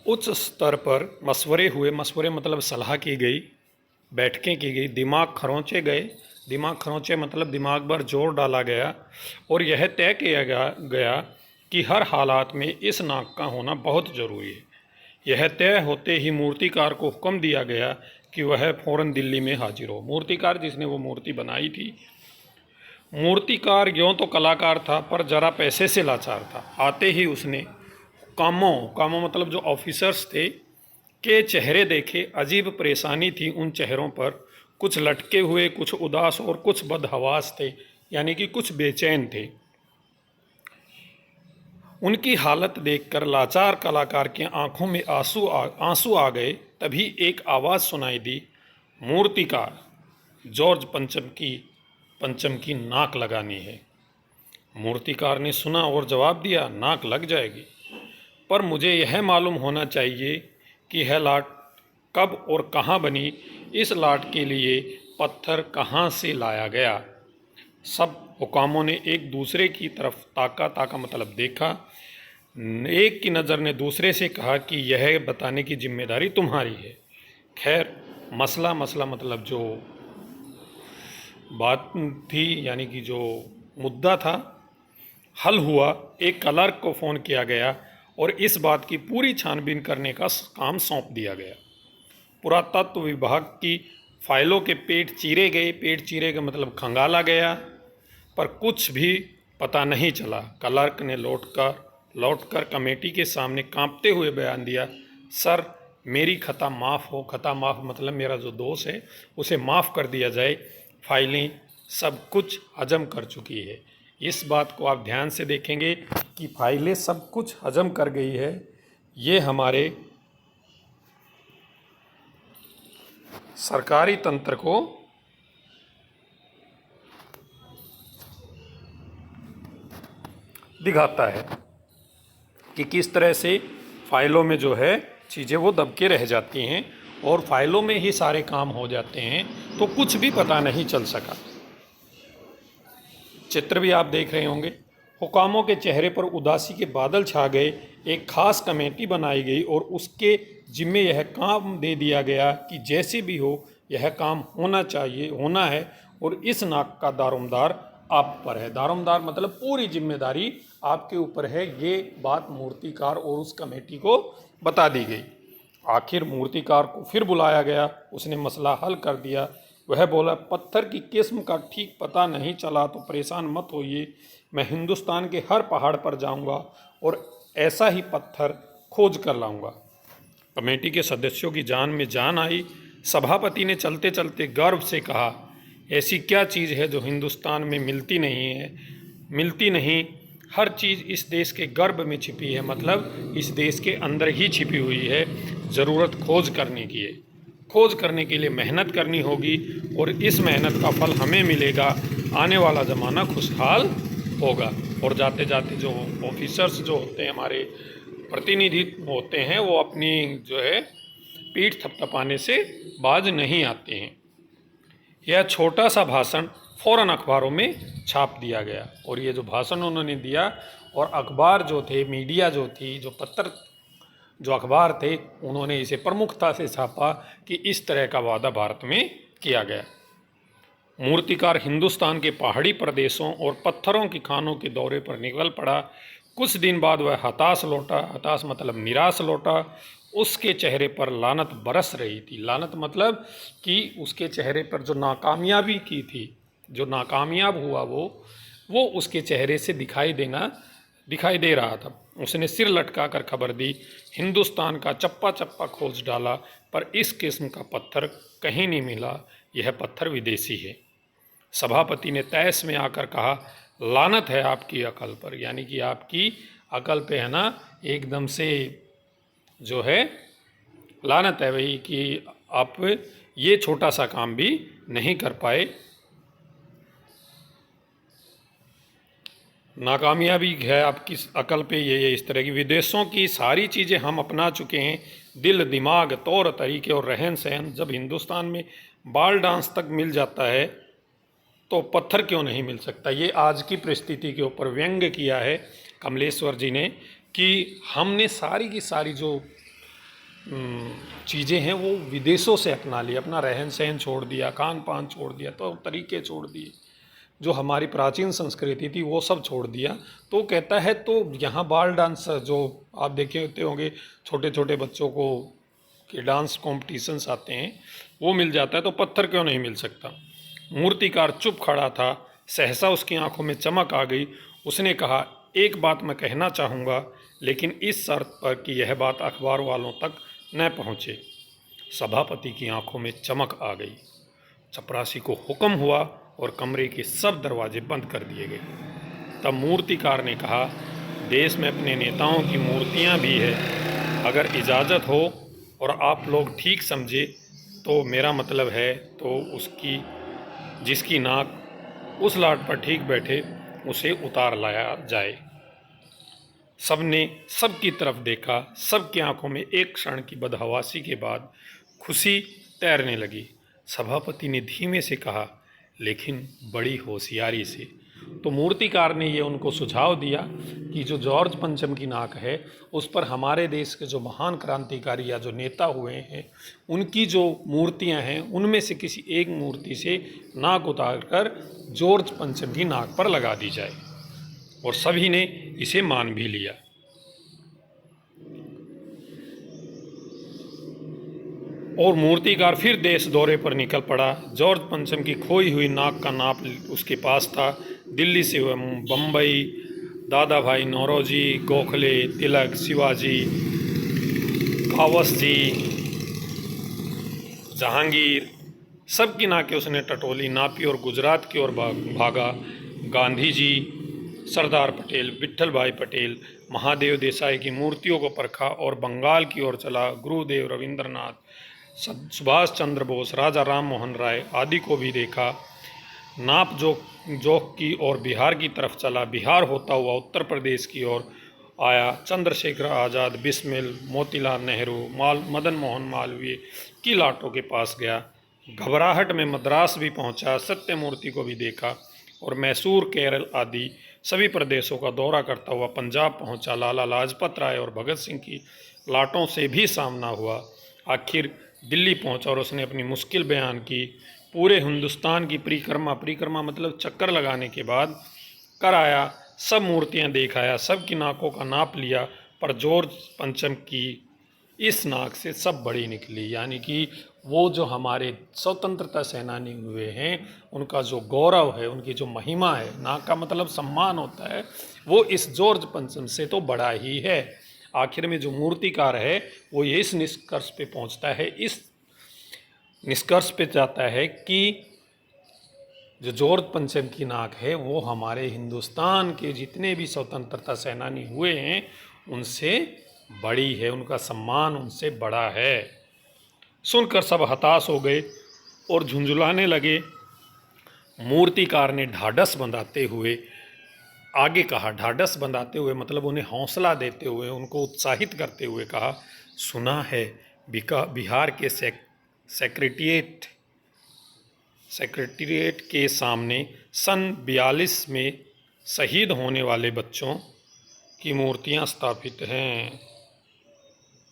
उच्च स्तर पर मशवरे हुए, मशवरे मतलब सलाह की गई, बैठकें की गई, दिमाग खरोंचे गए। दिमाग खरोंचे मतलब दिमाग पर जोर डाला गया और यह तय किया गया कि हर हालात में इस नाक का होना बहुत ज़रूरी है। यह तय होते ही मूर्तिकार को हुक्म दिया गया कि वह फ़ौरन दिल्ली में हाजिर हो। मूर्तिकार जिसने वो मूर्ति बनाई थी, मूर्तिकार यूँ तो कलाकार था पर ज़रा पैसे से लाचार था। आते ही उसने कामों मतलब जो ऑफिसर्स थे के चेहरे देखे। अजीब परेशानी थी उन चेहरों पर, कुछ लटके हुए, कुछ उदास और कुछ बदहवास थे, यानी कि कुछ बेचैन थे। उनकी हालत देखकर लाचार कलाकार की आंखों में आंसू आ गए। तभी एक आवाज़ सुनाई दी, मूर्तिकार, जॉर्ज पंचम की नाक लगानी है। मूर्तिकार ने सुना और जवाब दिया, नाक लग जाएगी, पर मुझे यह मालूम होना चाहिए कि यह लाट कब और कहाँ बनी। इस लाट के लिए पत्थर कहाँ से लाया गया। सब हुकामों ने एक दूसरे की तरफ ताका मतलब देखा। एक की नज़र ने दूसरे से कहा कि यह बताने की जिम्मेदारी तुम्हारी है। खैर, मसला मतलब जो बात थी, यानी कि जो मुद्दा था, हल हुआ। एक क्लर्क को फ़ोन किया गया और इस बात की पूरी छानबीन करने का काम सौंप दिया गया। पुरातत्व विभाग की फाइलों के पेट चीरे गए। पेट चीरे का मतलब खंगाला गया, पर कुछ भी पता नहीं चला। क्लर्क ने लौटकर कमेटी के सामने कांपते हुए बयान दिया, सर, मेरी खता माफ़ हो। खता माफ़ मतलब मेरा जो दोष है उसे माफ़ कर दिया जाए। फाइलें सब कुछ हजम कर चुकी है। इस बात को आप ध्यान से देखेंगे कि फाइलें सब कुछ हजम कर गई है। ये हमारे सरकारी तंत्र को दिखाता है कि किस तरह से फाइलों में जो है चीज़ें वो दब के रह जाती हैं और फाइलों में ही सारे काम हो जाते हैं, तो कुछ भी पता नहीं चल सका। चित्र भी आप देख रहे होंगे। हुकामों के चेहरे पर उदासी के बादल छा गए। एक खास कमेटी बनाई गई और उसके जिम्मे यह काम दे दिया गया कि जैसे भी हो यह काम होना है और इस नाक का दारोमदार आप पर है। दारोमदार मतलब पूरी जिम्मेदारी आपके ऊपर है। ये बात मूर्तिकार और उस कमेटी को बता दी गई। आखिर मूर्तिकार को फिर बुलाया गया। उसने मसला हल कर दिया। वह बोला, पत्थर की किस्म का ठीक पता नहीं चला तो परेशान मत होइए, मैं हिंदुस्तान के हर पहाड़ पर जाऊंगा और ऐसा ही पत्थर खोज कर लाऊंगा। कमेटी के सदस्यों की जान में जान आई। सभापति ने चलते चलते गर्व से कहा, ऐसी क्या चीज़ है जो हिंदुस्तान में मिलती नहीं। हर चीज़ इस देश के गर्भ में छिपी है, मतलब इस देश के अंदर ही छिपी हुई है। ज़रूरत खोज करने की है। खोज करने के लिए मेहनत करनी होगी और इस मेहनत का फल हमें मिलेगा। आने वाला ज़माना खुशहाल होगा। और जाते जाते जो ऑफिसर्स जो होते हैं, हमारे प्रतिनिधि होते हैं, वो अपनी जो है पीठ थपथपाने से बाज नहीं आते हैं। यह छोटा सा भाषण फ़ौरन अखबारों में छाप दिया गया और ये जो भाषण उन्होंने दिया और अखबार जो थे, मीडिया जो थी, जो पत्र जो अखबार थे, उन्होंने इसे प्रमुखता से छापा कि इस तरह का वादा भारत में किया गया। मूर्तिकार हिंदुस्तान के पहाड़ी प्रदेशों और पत्थरों की खानों के दौरे पर निकल पड़ा। कुछ दिन बाद वह हताश लौटा। हताश मतलब निराश लौटा। उसके चेहरे पर लानत बरस रही थी। लानत मतलब कि उसके चेहरे पर जो नाकामयाबी की थी, जो नाकामयाब हुआ वो उसके चेहरे से दिखाई दे रहा था। उसने सिर लटकाकर खबर दी, हिंदुस्तान का चप्पा चप्पा खोज डाला पर इस किस्म का पत्थर कहीं नहीं मिला। यह पत्थर विदेशी है। सभापति ने तैश में आकर कहा, लानत है आपकी अकल पर, यानी कि आपकी अकल पे है ना, एकदम से जो है लानत है भाई कि आप ये छोटा सा काम भी नहीं कर पाए। नाकामयाबी है आपकी अकल पे। ये इस तरह की विदेशों की सारी चीज़ें हम अपना चुके हैं, दिल दिमाग तौर तरीके और रहन सहन। जब हिंदुस्तान में बाल डांस तक मिल जाता है तो पत्थर क्यों नहीं मिल सकता। ये आज की परिस्थिति के ऊपर व्यंग्य किया है कमलेश्वर जी ने कि हमने सारी की सारी जो चीज़ें हैं वो विदेशों से अपना ली, अपना रहन सहन छोड़ दिया, खान पान छोड़ दिया, तो तरीके छोड़ दिए, जो हमारी प्राचीन संस्कृति थी वो सब छोड़ दिया। तो कहता है तो यहाँ बाल डांस जो आप देखे होते होंगे, छोटे छोटे बच्चों को के डांस कॉम्पिटिशन्स आते हैं, वो मिल जाता है, तो पत्थर क्यों नहीं मिल सकता। मूर्तिकार चुप खड़ा था, सहसा उसकी आंखों में चमक आ गई। उसने कहा, एक बात मैं कहना चाहूँगा, लेकिन इस शर्त पर कि यह बात अखबार वालों तक न पहुँचे। सभापति की आंखों में चमक आ गई। चपरासी को हुक्म हुआ और कमरे के सब दरवाजे बंद कर दिए गए। तब मूर्तिकार ने कहा, देश में अपने नेताओं की मूर्तियां भी है, अगर इजाज़त हो और आप लोग ठीक समझे तो मेरा मतलब है तो उसकी जिसकी नाक उस लाट पर ठीक बैठे उसे उतार लाया जाए। सबने सबकी तरफ देखा। सबकी आंखों में एक क्षण की बदहवासी के बाद खुशी तैरने लगी। सभापति ने धीमे से कहा, लेकिन बड़ी होशियारी से। तो मूर्तिकार ने ये उनको सुझाव दिया कि जो जॉर्ज पंचम की नाक है उस पर हमारे देश के जो महान क्रांतिकारी या जो नेता हुए हैं उनकी जो मूर्तियां हैं उनमें से किसी एक मूर्ति से नाक उतारकर जॉर्ज पंचम की नाक पर लगा दी जाए। और सभी ने इसे मान भी लिया। और मूर्तिकार फिर देश दौरे पर निकल पड़ा। जॉर्ज पंचम की खोई हुई नाक का नाप उसके पास था। दिल्ली से बम्बई, दादा भाई नौरोजी, गोखले, तिलक, शिवाजी, कावस जी, जहांगीर, सबकी नाकें उसने टटोली, नापी और गुजरात की ओर भागा। गांधी जी, सरदार पटेल, विट्ठल भाई पटेल, महादेव देसाई की मूर्तियों को परखा और बंगाल की ओर चला। गुरुदेव रविंद्रनाथ, सुभाष चंद्र बोस, राजा राम मोहन राय आदि को भी देखा। नाप जोक की और बिहार की तरफ चला। बिहार होता हुआ उत्तर प्रदेश की ओर आया। चंद्रशेखर आज़ाद, बिस्मिल, मोतीलाल नेहरू, मदन मोहन मालवीय की लाटों के पास गया। घबराहट में मद्रास भी पहुंचा। सत्यमूर्ति को भी देखा और मैसूर, केरल आदि सभी प्रदेशों का दौरा करता हुआ पंजाब पहुंचा। लाला लाजपत राय और भगत सिंह की लाटों से भी सामना हुआ। आखिर दिल्ली पहुंचा और उसने अपनी मुश्किल बयान की। पूरे हिंदुस्तान की परिक्रमा मतलब चक्कर लगाने के बाद कर आया। सब मूर्तियां देख आया, सब की नाकों का नाप लिया, पर जॉर्ज पंचम की इस नाक से सब बड़ी निकली। यानी कि वो जो हमारे स्वतंत्रता सेनानी हुए हैं उनका जो गौरव है, उनकी जो महिमा है, नाक का मतलब सम्मान होता है, वो इस जॉर्ज पंचम से तो बड़ा ही है। आखिर में जो मूर्तिकार है वो ये इस निष्कर्ष पे पहुंचता है, इस निष्कर्ष पे जाता है कि जो जॉर्ज पंचम की नाक है वो हमारे हिंदुस्तान के जितने भी स्वतंत्रता सेनानी हुए हैं उनसे बड़ी है, उनका सम्मान उनसे बड़ा है। सुनकर सब हताश हो गए और झुंझुलाने लगे। मूर्तिकार ने ढाढ़स बंधाते हुए आगे कहा, ढाढ़स बंधाते हुए मतलब उन्हें हौसला देते हुए, उनको उत्साहित करते हुए कहा, सुना है बिहार के सेक्रेटेरिएट के सामने सन 42 में शहीद होने वाले बच्चों की मूर्तियां स्थापित हैं।